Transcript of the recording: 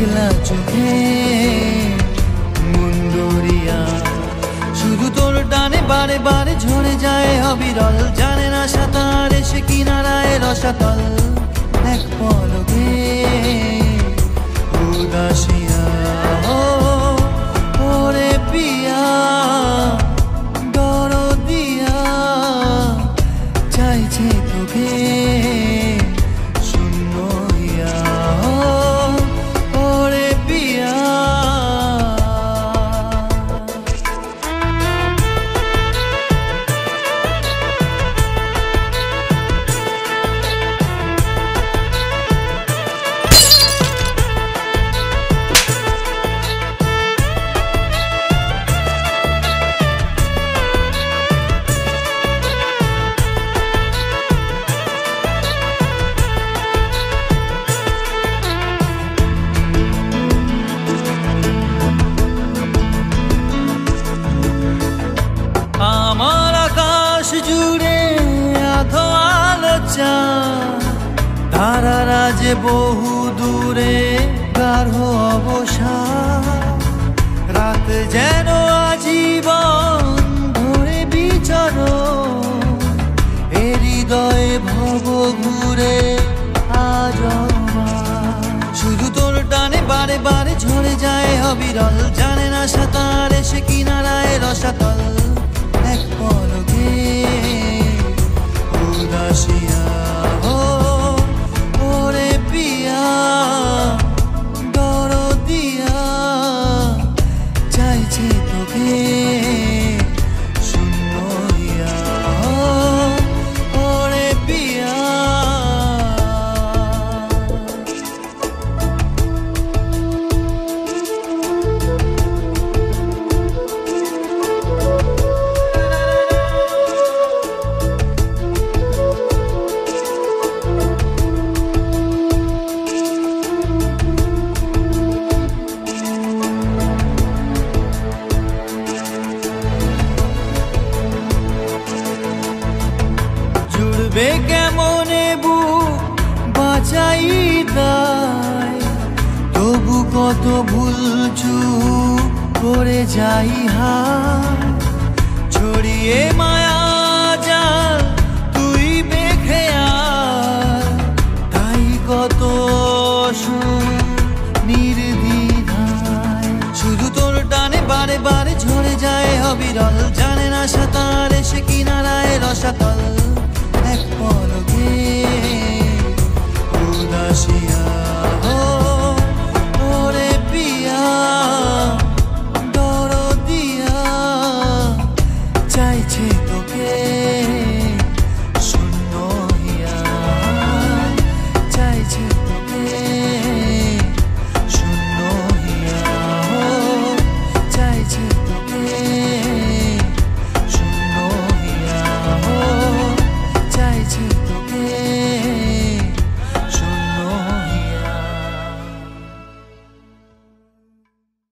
মেঘলা চোখে মুন্ডুরিয়া, শুধু তোর টানে বারে বারে ঝরে যায় অবিরল। জানে না সাঁতার এসে কিনারায় রসাতল, এক পলকে উদাসিয়া। ওরে পিয়া দরদিয়া, চাইছে তোকে শূন্য হইয়া। ওরে পিয়া আমার আকাশ জুড়ে আধো আলো চাঁদ, তারারা যে বহু দূরে গাঢ় অবসাদ। রাত যেন আজীবন ধরে বিচরণ, এ হৃদয়ে ভব ঘুরে আজ আমার। শুধু তোর টানে বারে বারে ঝরে যায় অবিরল। জানে না সাঁতার এসে কিনারায় রসাতল, এক পলকে উদাসিয়া। ওরে পিয়া দরদিয়া, চাইছে তোকে শূন্য হইয়া। ওরে পিয়া জুড়বে কেমনে বুক বাঁচাই তাই, তবু কত ভুল চুপ করে যাই হায়। ছড়িয়ে মায়া জাল তুই বেঁধে আয়, তাই কত নির্দ্বিধায়। শুধু তোর টানে বারে বারে ঝরে যায় অবিরল। জানে না সাঁতার এসে কিনারায় রসাতল, এক পলকে উদাসিয়া। ওরে পিয়া দরদিয়া, চাইছে তোকে